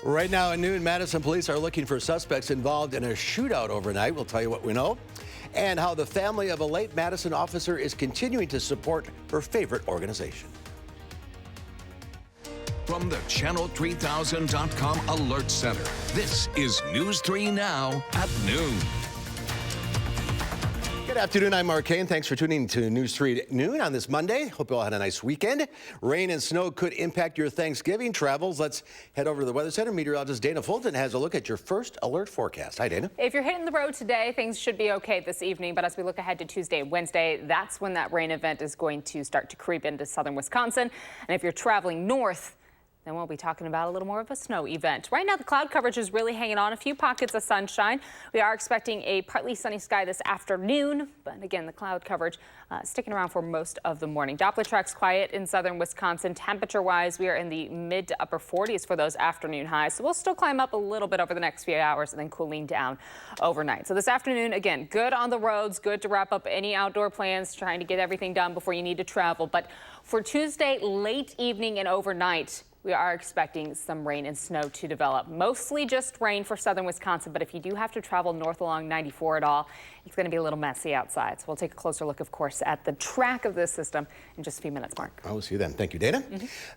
Right now at noon, Madison police are looking for suspects involved in a shootout overnight. We'll tell you what we know and how the family of a late Madison officer is continuing to support her favorite organization. From the Channel3000.com Alert Center, this is News 3 Now at noon. Good afternoon, I'm Mark Kane. Thanks for tuning to News 3 at noon on this Monday. Hope you all had a nice weekend. Rain and snow could impact your Thanksgiving travels. Let's head over to the Weather Center. Meteorologist Dana Fulton has a look at your first alert forecast. Hi, Dana. If you're hitting the road today, things should be okay this evening. But as we look ahead to Tuesday and Wednesday, that's when that rain event is going to start to creep into southern Wisconsin. And if you're traveling north, then we'll be talking about a little more of a snow event. Right now, the cloud coverage is really hanging on. A few pockets of sunshine. We are expecting a partly sunny sky this afternoon, but again, the cloud coverage sticking around for most of the morning. Doppler tracks quiet in southern Wisconsin. Temperature-wise, we are in the mid to upper 40s for those afternoon highs. So we'll still climb up a little bit over the next few hours and then cooling down overnight. So this afternoon, again, good on the roads, good to wrap up any outdoor plans, trying to get everything done before you need to travel. But for Tuesday, late evening and overnight, we are expecting some rain and snow to develop. Mostly just rain for southern Wisconsin, but if you do have to travel north along 94 at all, it's going to be a little messy outside. So we'll take a closer look, of course, at the track of this system in just a few minutes, Mark. I will see you then. Thank you, Dana.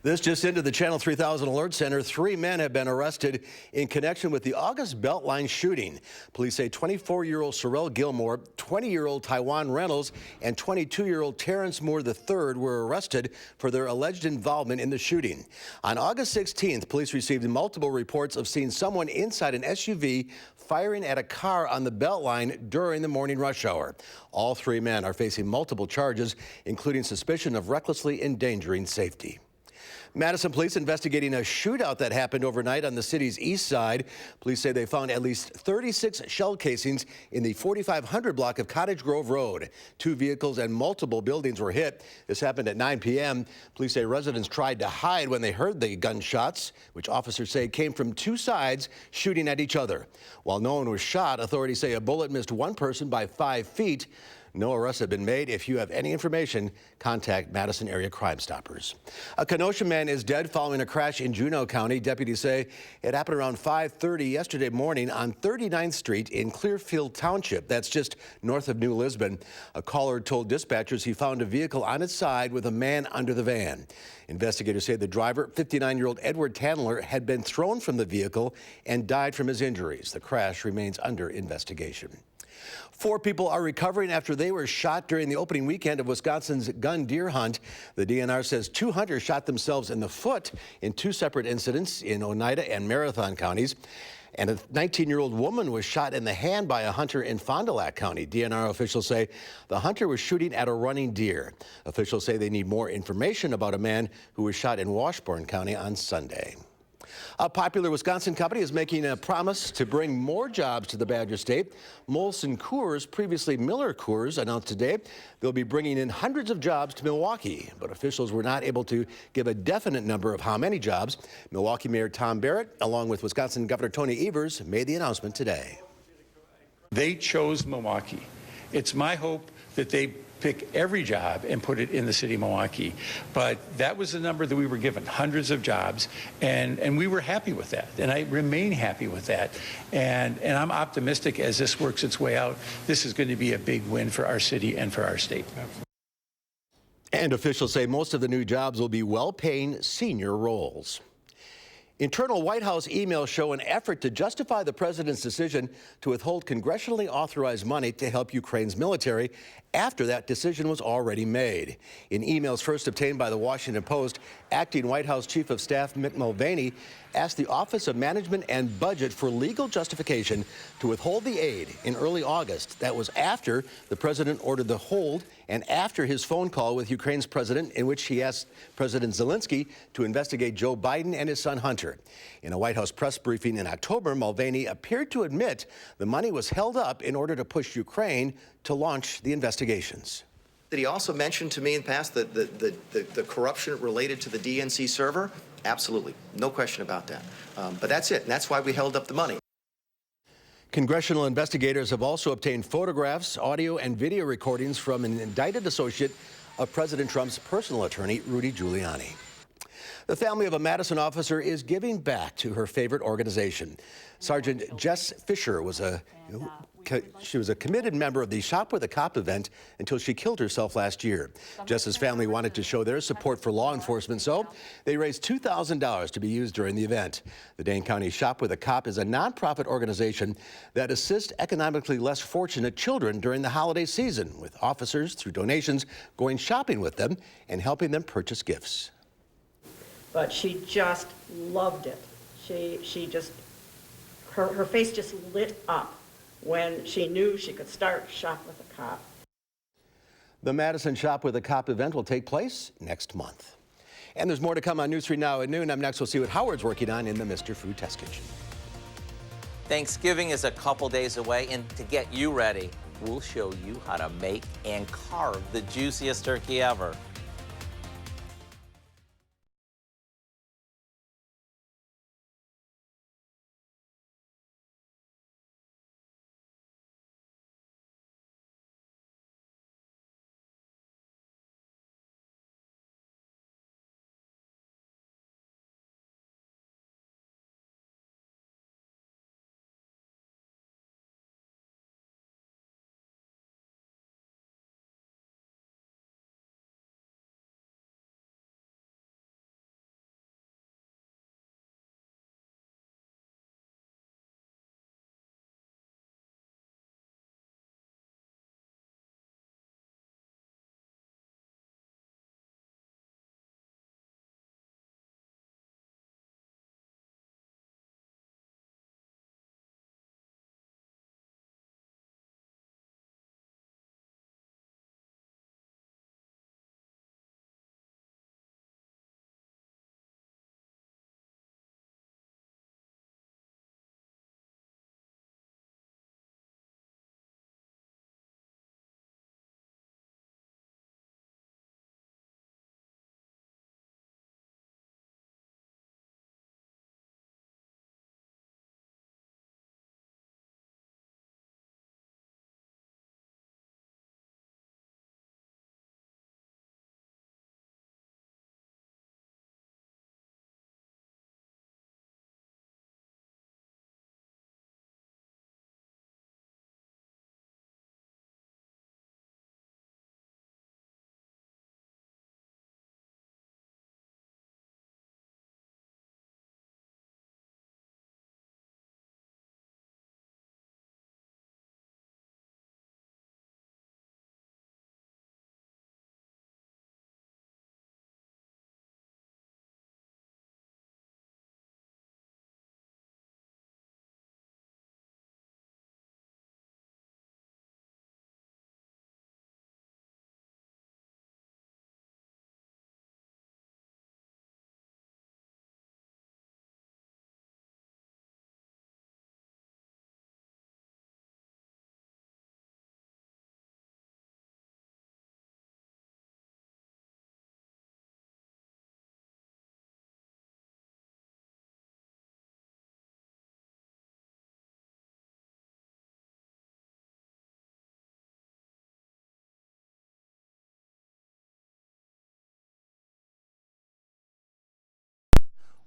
This just into the Channel 3000 Alert Center. 3 men have been arrested in connection with the August Beltline shooting. Police say 24-year-old Sorrell Gilmore, 20-year-old Taiwan Reynolds, and 22-year-old Terrence Moore III were arrested for their alleged involvement in the shooting. On August 16th, police received multiple reports of seeing someone inside an SUV firing at a car on the Beltline during the morning rush hour. All 3 men are facing multiple charges, including suspicion of recklessly endangering safety. Madison police investigating a shootout that happened overnight on the city's east side. Police say they found at least 36 shell casings in the 4500 block of Cottage Grove Road. 2 vehicles and multiple buildings were hit. This happened at 9 p.m. Police say residents tried to hide when they heard the gunshots, which officers say came from 2 sides shooting at each other. While no one was shot, authorities say a bullet missed one person by 5 feet. No arrests have been made. If you have any information, contact Madison Area Crime Stoppers. A Kenosha man is dead following a crash in Juneau County. Deputies say it happened around 5:30 yesterday morning on 39th Street in Clearfield Township. That's just north of New Lisbon. A caller told dispatchers he found a vehicle on its side with a man under the van. Investigators say the driver, 59-year-old Edward Tandler, had been thrown from the vehicle and died from his injuries. The crash remains under investigation. 4 people are recovering after they were shot during the opening weekend of Wisconsin's gun deer hunt. The DNR says 2 hunters shot themselves in the foot in 2 separate incidents in Oneida and Marathon counties. And a 19-year-old woman was shot in the hand by a hunter in Fond du Lac County. DNR officials say the hunter was shooting at a running deer. Officials say they need more information about a man who was shot in Washburn County on Sunday. A popular Wisconsin company is making a promise to bring more jobs to the Badger State. Molson Coors, previously Miller Coors, announced today they'll be bringing in hundreds of jobs to Milwaukee, but officials were not able to give a definite number of how many jobs. Milwaukee Mayor Tom Barrett, along with Wisconsin Governor Tony Evers, made the announcement today. They chose Milwaukee. It's my hope that they pick every job and put it in the city of Milwaukee. But that was the number that we were given, hundreds of jobs, and we were happy with that. And I remain happy with that. And I'm optimistic as this works its way out, this is going to be a big win for our city and for our state. And officials say most of the new jobs will be well-paying senior roles. Internal White House emails show an effort to justify the president's decision to withhold congressionally authorized money to help Ukraine's military after that decision was already made. In emails first obtained by the Washington Post, acting White House Chief of Staff Mick Mulvaney asked the Office of Management and Budget for legal justification to withhold the aid in early August. That was after the president ordered the hold and after his phone call with Ukraine's president, in which he asked President Zelensky to investigate Joe Biden and his son Hunter. In a White House press briefing in October, Mulvaney appeared to admit the money was held up in order to push Ukraine to launch the investigations. He also mentioned to me in the past that the corruption related to the DNC server. Absolutely, no question about that. But that's it, and that's why we held up the money. Congressional investigators have also obtained photographs, audio, and video recordings from an indicted associate of President Trump's personal attorney, Rudy Giuliani. The family of a Madison officer is giving back to her favorite organization. Sergeant Jess Fisher was a committed member of the Shop with a Cop event until she killed herself last year. Jess's family wanted to show their support for law enforcement, so they raised $2,000 to be used during the event. The Dane County Shop with a Cop is a nonprofit organization that assists economically less fortunate children during the holiday season, with officers, through donations, going shopping with them and helping them purchase gifts. But she just loved it. She just, her face just lit up when she knew she could start Shop with a Cop. The Madison Shop with a Cop event will take place next month. And there's more to come on News 3 Now at noon. Up next, we'll see what Howard's working on in the Mr. Food Test Kitchen. Thanksgiving is a couple days away, and to get you ready, we'll show you how to make and carve the juiciest turkey ever.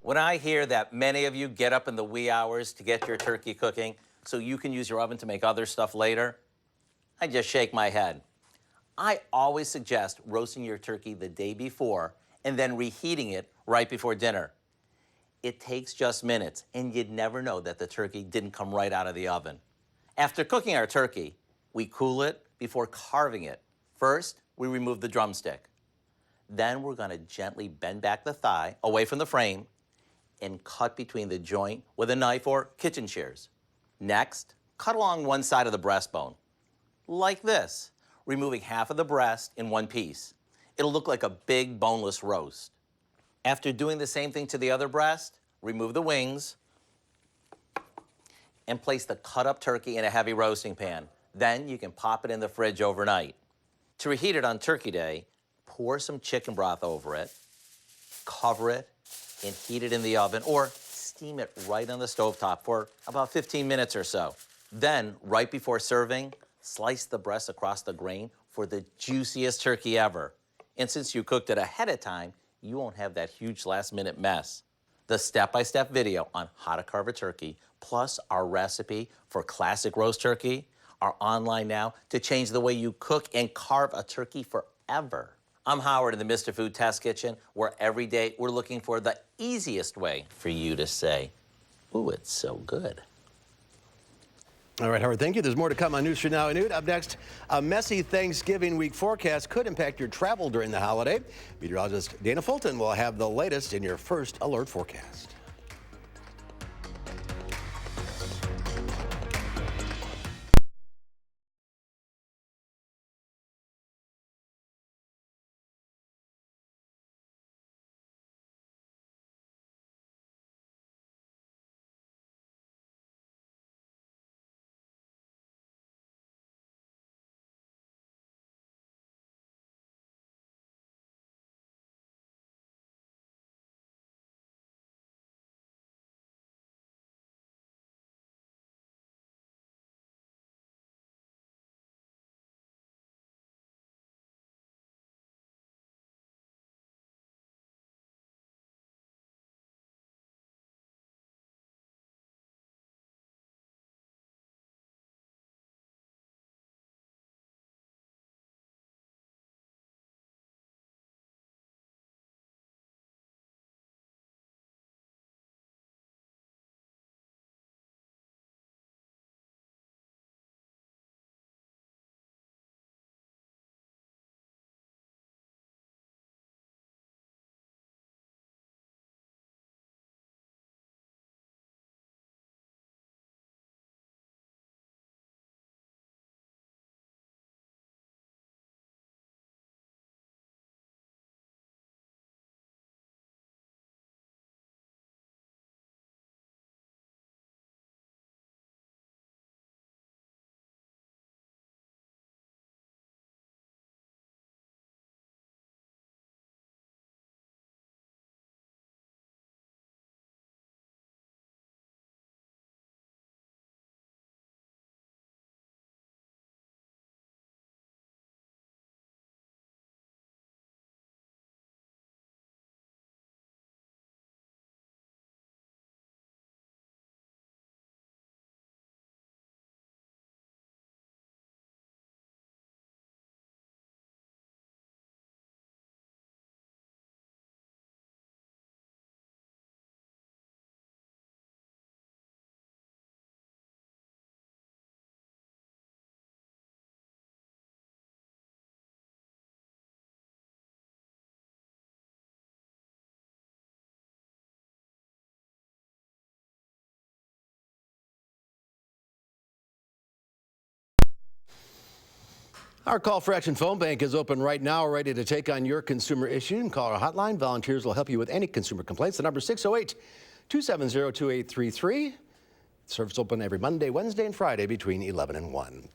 When I hear that many of you get up in the wee hours to get your turkey cooking so you can use your oven to make other stuff later, I just shake my head. I always suggest roasting your turkey the day before and then reheating it right before dinner. It takes just minutes, and you'd never know that the turkey didn't come right out of the oven. After cooking our turkey, we cool it before carving it. First, we remove the drumstick. Then we're going to gently bend back the thigh away from the frame and cut between the joint with a knife or kitchen shears. Next, cut along one side of the breastbone, like this, removing half of the breast in one piece. It'll look like a big boneless roast. After doing the same thing to the other breast, remove the wings and place the cut up turkey in a heavy roasting pan. Then you can pop it in the fridge overnight. To reheat it on Turkey Day, pour some chicken broth over it, cover it, and heat it in the oven or steam it right on the stovetop for about 15 minutes or so. Then, right before serving, slice the breast across the grain for the juiciest turkey ever. And since you cooked it ahead of time, you won't have that huge last-minute mess. The step-by-step video on how to carve a turkey, plus our recipe for classic roast turkey, are online now to change the way you cook and carve a turkey forever. I'm Howard in the Mr. Food Test Kitchen, where every day we're looking for the easiest way for you to say, ooh, it's so good. All right, Howard, thank you. There's more to come on News 3 Now at noon. Up next, a messy Thanksgiving week forecast could impact your travel during the holiday. Meteorologist Dana Fulton will have the latest in your first alert forecast. Our Call for Action phone bank is open right now, ready to take on your consumer issue. And call our hotline. Volunteers will help you with any consumer complaints. The number is 608-270-2833. Service open every Monday, Wednesday, and Friday between 11 and 1.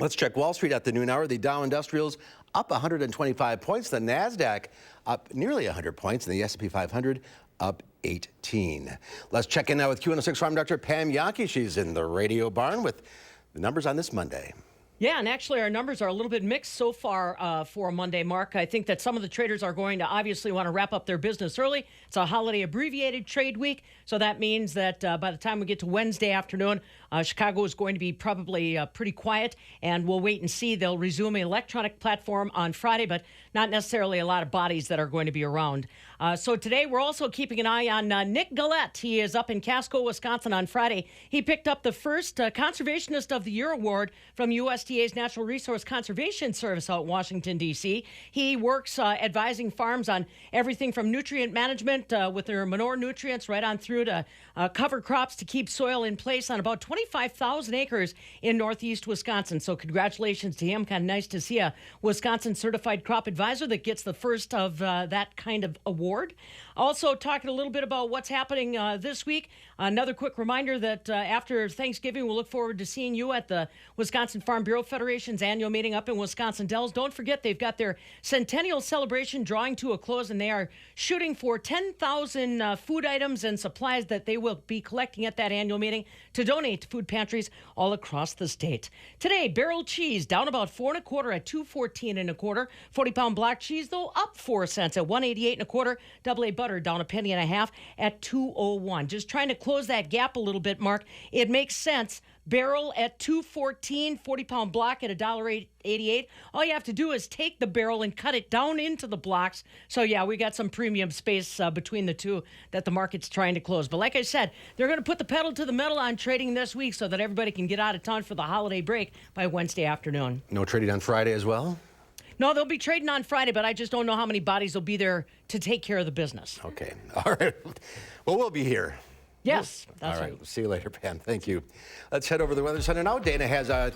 Let's check Wall Street at the noon hour. The Dow Industrials up 125 points. The NASDAQ up nearly 100 points. And the S&P 500 up 18. Let's check in now with Q106 Farm Director Pam Yankee. She's in the radio barn with the numbers on this Monday. Yeah, and actually our numbers are a little bit mixed so far for Monday, Mark. I think that some of the traders are going to obviously want to wrap up their business early. It's a holiday abbreviated trade week, so that means that by the time we get to Wednesday afternoon, Chicago is going to be probably pretty quiet, and we'll wait and see. They'll resume an electronic platform on Friday, but not necessarily a lot of bodies that are going to be around. So today we're also keeping an eye on Nick Gillette. He is up in Casco, Wisconsin on Friday. He picked up the first Conservationist of the Year award from USDA's Natural Resource Conservation Service out in Washington, D.C. He works advising farms on everything from nutrient management with their manure nutrients right on through to cover crops to keep soil in place on about 25,000 acres in northeast Wisconsin. So congratulations to him. Kind of nice to see a Wisconsin certified crop advisor that gets the first of that kind of award. Also talking a little bit about what's happening this week. Another quick reminder that after Thanksgiving, we'll look forward to seeing you at the Wisconsin Farm Bureau Railroad Federation's annual meeting up in Wisconsin Dells. Don't forget, they've got their centennial celebration drawing to a close, and they are shooting for 10,000 food items and supplies that they will be collecting at that annual meeting to donate to food pantries all across the state. Today, barrel cheese down about 4 1/4 at $2.14 1/4. 40-pound block cheese, though, up 4 cents at $1.88 1/4. Double A butter down a penny and a half at $2.01. Just trying to close that gap a little bit, Mark. It makes sense. Barrel at $2.14, 40-pound block at $1.88. All you have to do is take the barrel and cut it down into the blocks. So, yeah, we got some premium space between the two that the market's trying to close. But like I said, they're going to put the pedal to the metal on trading this week so that everybody can get out of town for the holiday break by Wednesday afternoon. No trading on Friday as well? No, they'll be trading on Friday, but I just don't know how many bodies will be there to take care of the business. Okay. All right. Well, we'll be here. Yes, that's All right. right. We'll see you later, Pam. Thank you. Let's head over to the Weather Center now. Dana has a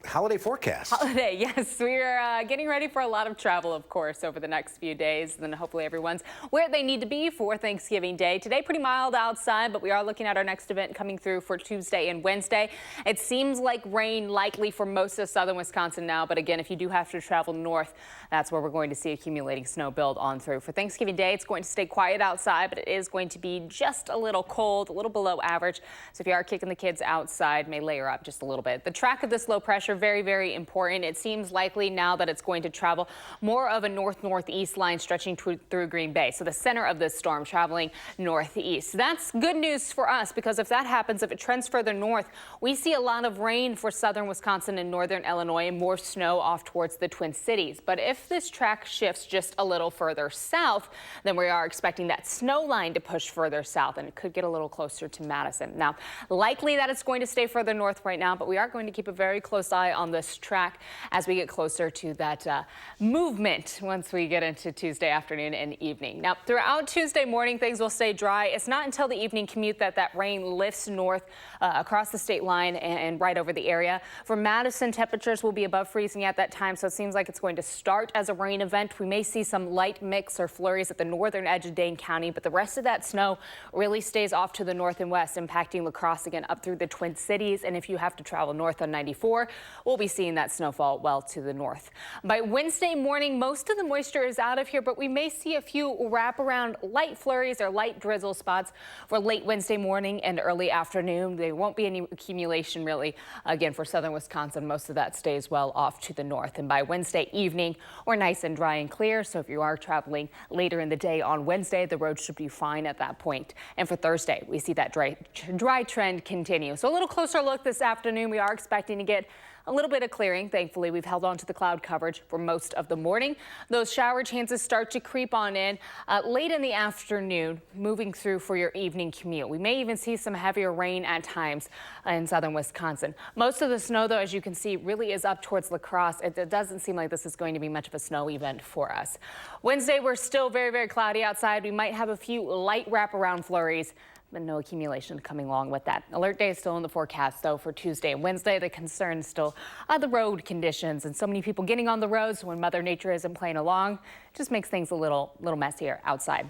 holiday forecast. Holiday, yes. We're getting ready for a lot of travel, of course, over the next few days. Then hopefully everyone's where they need to be for Thanksgiving Day. Today, pretty mild outside, but we are looking at our next event coming through for Tuesday and Wednesday. It seems like rain likely for most of southern Wisconsin now. But again, if you do have to travel north, that's where we're going to see accumulating snow build on through. For Thanksgiving Day, it's going to stay quiet outside, but it is going to be just a little cold, a little below average. So if you are kicking the kids outside, may layer up just a little bit. The track of this low pressure, very, very important. It seems likely now that it's going to travel more of a north-northeast line stretching through Green Bay. So the center of this storm traveling northeast. That's good news for us because if that happens, if it trends further north, we see a lot of rain for southern Wisconsin and northern Illinois and more snow off towards the Twin Cities. But if this track shifts just a little further south, then we are expecting that snow line to push further south, and it could get a little closer to Madison. Now, likely that it's going to stay further north right now, but we are going to keep a very close eye on this track as we get closer to that movement once we get into Tuesday afternoon and evening. Now, throughout Tuesday morning, things will stay dry. It's not until the evening commute that rain lifts north across the state line and right over the area. For Madison, temperatures will be above freezing at that time, so it seems like it's going to start as a rain event. We may see some light mix or flurries at the northern edge of Dane County, but the rest of that snow really stays off to the north and west, impacting La Crosse again up through the Twin Cities. And if you have to travel north on 94, we'll be seeing that snowfall well to the north. By Wednesday morning, most of the moisture is out of here, but we may see a few wraparound light flurries or light drizzle spots for late Wednesday morning and early afternoon. There won't be any accumulation really. Again, for southern Wisconsin, most of that stays well off to the north. And by Wednesday evening, we're nice and dry and clear. So if you are traveling later in the day on Wednesday, the road should be fine at that point. And for Thursday, we see that dry trend continue. So a little closer look this afternoon. We are expecting to get a little bit of clearing. Thankfully, we've held on to the cloud coverage for most of the morning. Those shower chances start to creep on in late in the afternoon, moving through for your evening commute. We may even see some heavier rain at times in southern Wisconsin. Most of the snow, though, as you can see, really is up towards La Crosse. It doesn't seem like this is going to be much of a snow event for us. Wednesday, we're still very, very cloudy outside. We might have a few light wraparound flurries, but no accumulation coming along with that. Alert day is still in the forecast, though, for Tuesday and Wednesday. The concern still are the road conditions and so many people getting on the roads when Mother Nature isn't playing along. It just makes things a little messier outside.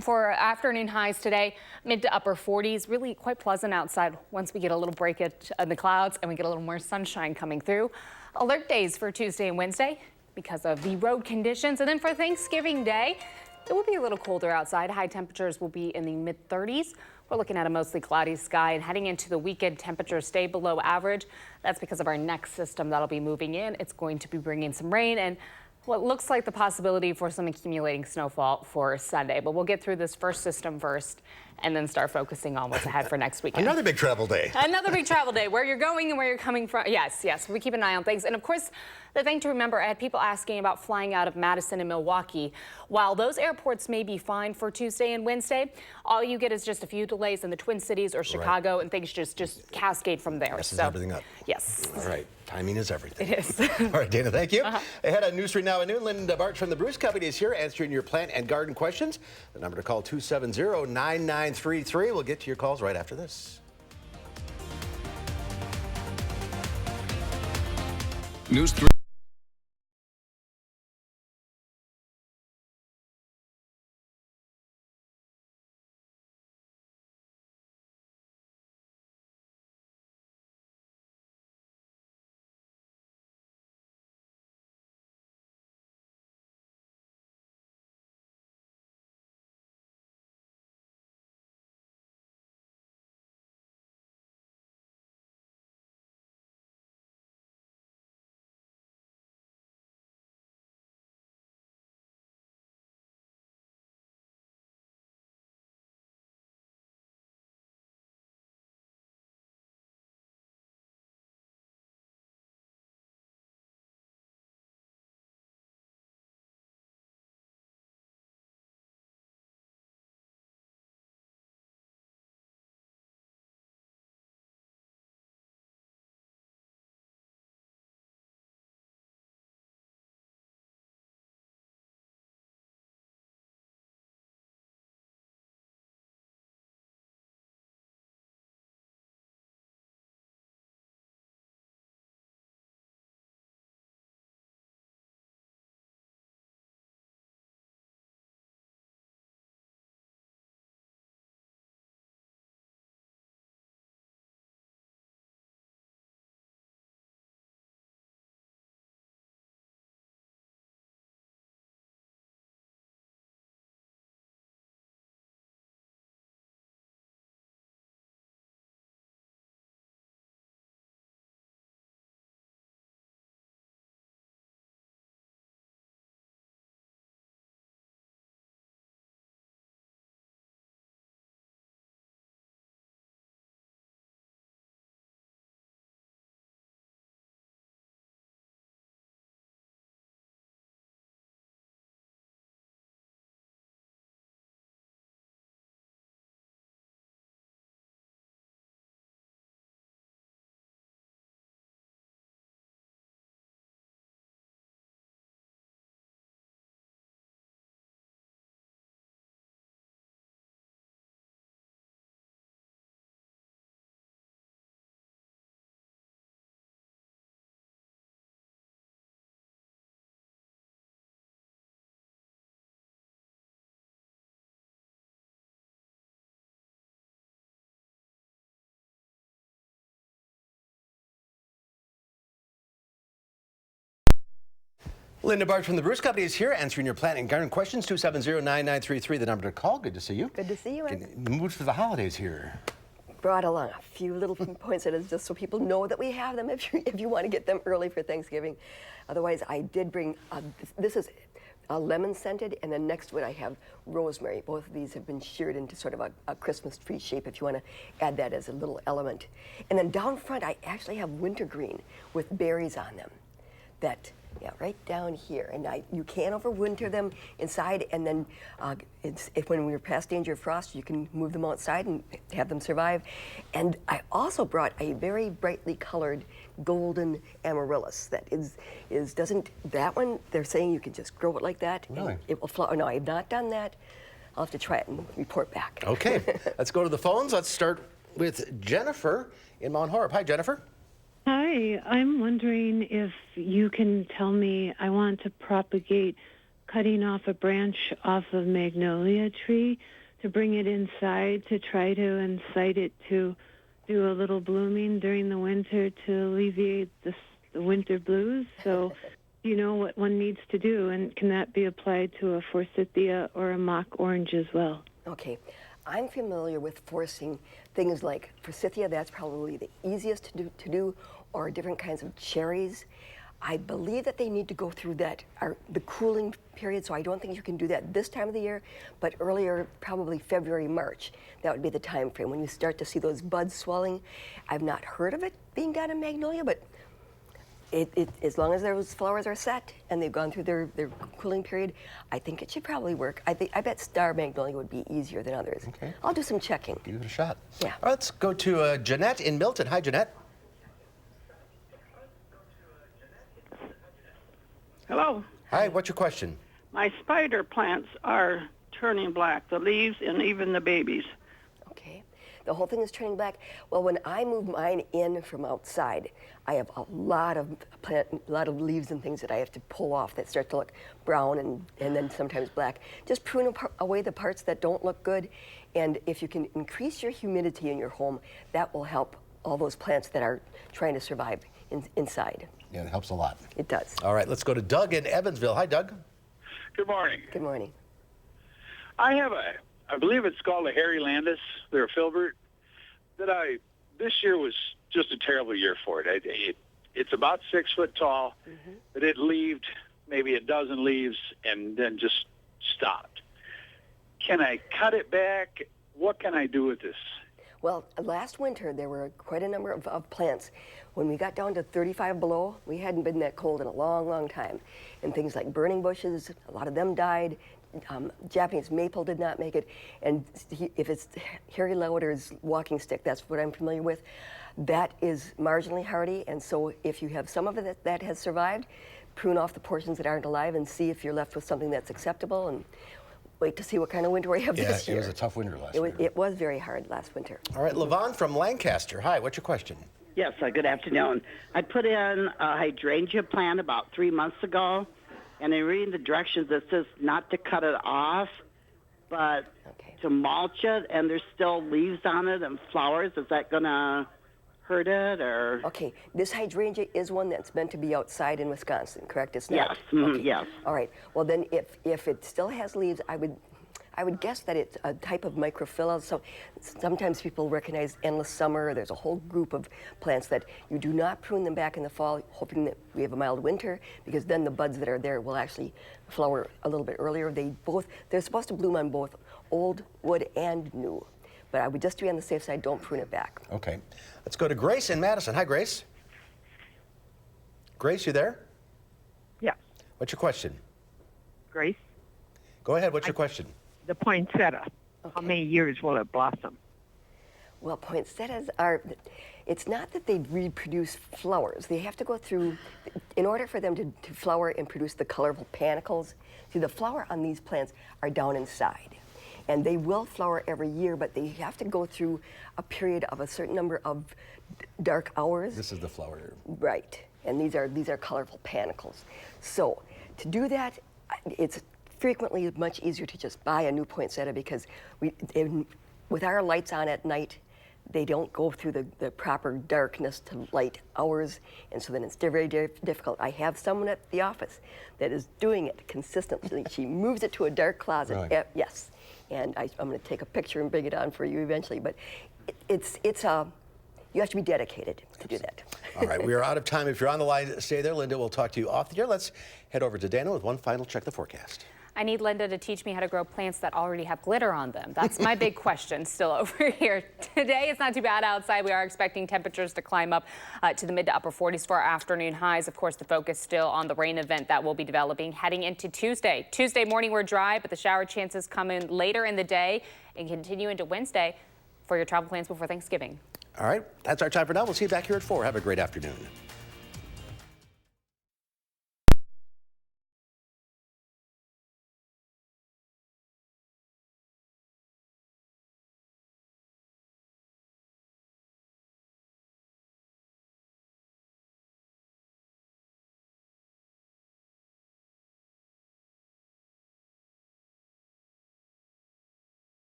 For afternoon highs today, mid to upper 40s, really quite pleasant outside once we get a little break in the clouds and we get a little more sunshine coming through. Alert days for Tuesday and Wednesday because of the road conditions. And then for Thanksgiving Day, it will be a little colder outside. High temperatures will be in the mid-30s. We're looking at a mostly cloudy sky, and heading into the weekend, temperatures stay below average. That's because of our next system that'll be moving in. It's going to be bringing some rain and what looks like the possibility for some accumulating snowfall for Sunday. But we'll get through this first system first and then start focusing on what's ahead for next weekend. Another big travel day. Another big travel day, where you're going and where you're coming from. Yes, we keep an eye on things. And of course, the thing to remember, I had people asking about flying out of Madison and Milwaukee. While those airports may be fine for Tuesday and Wednesday, all you get is just a few delays in the Twin Cities or Chicago, right, and things just cascade from there. Messes everything up. Yes. All right. Timing is everything. It is. All right, Dana, thank you. Ahead on News 3 Now at noon, Linda Barch from the Bruce Company is here answering your plant and garden questions. The number to call 270-9933. We'll get to your calls right after this. News 3. Linda Barge from the Bruce Company is here answering your plant and garden questions. 270-9933, the number to call. Good to see you. Good to see you, Ed. In the mood for the holidays here. Brought along a few little poinsettias just so people know that we have them if you want to get them early for Thanksgiving. Otherwise, I did bring, this is lemon scented, and then next to it I have rosemary. Both of these have been sheared into sort of a Christmas tree shape if you want to add that as a little element. And then down front I actually have wintergreen with berries on them. That, yeah, right down here. And you can overwinter them inside, and then when we're past danger of frost, you can move them outside and have them survive. And I also brought a very brightly colored golden amaryllis that that one, they're saying you can just grow it like that. Really? And it will flower. No, I have not done that. I'll have to try it and report back. Okay, let's go to the phones. Let's start with Jennifer in Mount Horeb. Hi, Jennifer. Hi, I'm wondering if you can tell me, I want to propagate cutting off a branch off of magnolia tree to bring it inside to try to incite it to do a little blooming during the winter to alleviate the winter blues. So you know what one needs to do, and can that be applied to a forsythia or a mock orange as well? Okay. I'm familiar with forcing things like forsythia. That's probably the easiest to do, or different kinds of cherries. I believe that they need to go through the cooling period, so I don't think you can do that this time of the year, but earlier, probably February, March, that would be the time frame when you start to see those buds swelling. I've not heard of it being done in magnolia, but as long as those flowers are set and they've gone through their cooling period, I think it should probably work. I bet star magnolia would be easier than others. Okay. I'll do some checking. Give it a shot. Yeah. All right, let's go to Jeanette in Milton. Hi, Jeanette. Hello. Hi, what's your question? My spider plants are turning black, the leaves and even the babies. Okay. The whole thing is turning black. Well, when I move mine in from outside, I have a lot of leaves and things that I have to pull off that start to look brown and then sometimes black. Just prune away the parts that don't look good, and if you can increase your humidity in your home, that will help all those plants that are trying to survive inside. Yeah, it helps a lot. It does. All right, let's go to Doug in Evansville. Hi, Doug. Good morning. Good morning. I have I believe it's called a hairy landis. They're a filbert. This year was just a terrible year for it. It's about 6 foot tall, but it leaved maybe a dozen leaves and then just stopped. Can I cut it back? What can I do with this? Well, last winter there were quite a number of plants. When we got down to 35 below, we hadn't been that cold in a long, long time. And things like burning bushes, a lot of them died. Japanese maple did not make it. And if it's Harry Lauder's walking stick, that's what I'm familiar with, that is marginally hardy. And so if you have some of it that has survived, prune off the portions that aren't alive and see if you're left with something that's acceptable, and wait to see what kind of winter we have this year. Yeah, it was a tough winter last year. It was very hard last winter. All right, Levon from Lancaster. Hi, what's your question? Yes, good afternoon. I put in a hydrangea plant about 3 months ago, and in reading the directions it says not to cut it off, but to mulch it, and there's still leaves on it and flowers. Is that going to hurt it, or? Okay, this hydrangea is one that's meant to be outside in Wisconsin, correct? It's not? Yes, Okay. yes. All right, well then if it still has leaves, I would guess that it's a type of microphylla. So sometimes people recognize endless summer. There's a whole group of plants that you do not prune them back in the fall, hoping that we have a mild winter, because then the buds that are there will actually flower a little bit earlier. They're supposed to bloom on both old wood and new. But I would just be on the safe side, don't prune it back. Okay. Let's go to Grace in Madison. Hi, Grace. Grace, you there? Yeah. What's your question? Grace? Go ahead. What's your question? The poinsettia. Okay. How many years will it blossom? Well, poinsettias are, it's not that they reproduce flowers. They have to go through, in order for them to flower and produce the colorful panicles, see, the flower on these plants are down inside. And they will flower every year, but they have to go through a period of a certain number of dark hours. This is the flower here. Right. And these are colorful panicles. So to do that, it's frequently much easier to just buy a new poinsettia, because with our lights on at night, they don't go through the proper darkness to light hours, and so then it's very difficult. I have someone at the office that is doing it consistently. She moves it to a dark closet. Really? Yes, and I'm going to take a picture and bring it on for you eventually. But it's you have to be dedicated to do that. All right, we are out of time. If you're on the line, stay there. Linda, we'll talk to you off the air. Let's head over to Dana with one final check the forecast. I need Linda to teach me how to grow plants that already have glitter on them. That's my big question still over here. Today, it's not too bad outside. We are expecting temperatures to climb up to the mid to upper 40s for our afternoon highs. Of course, the focus still on the rain event that will be developing heading into Tuesday. Tuesday morning, we're dry, but the shower chances come in later in the day and continue into Wednesday for your travel plans before Thanksgiving. All right, that's our time for now. We'll see you back here at 4. Have a great afternoon.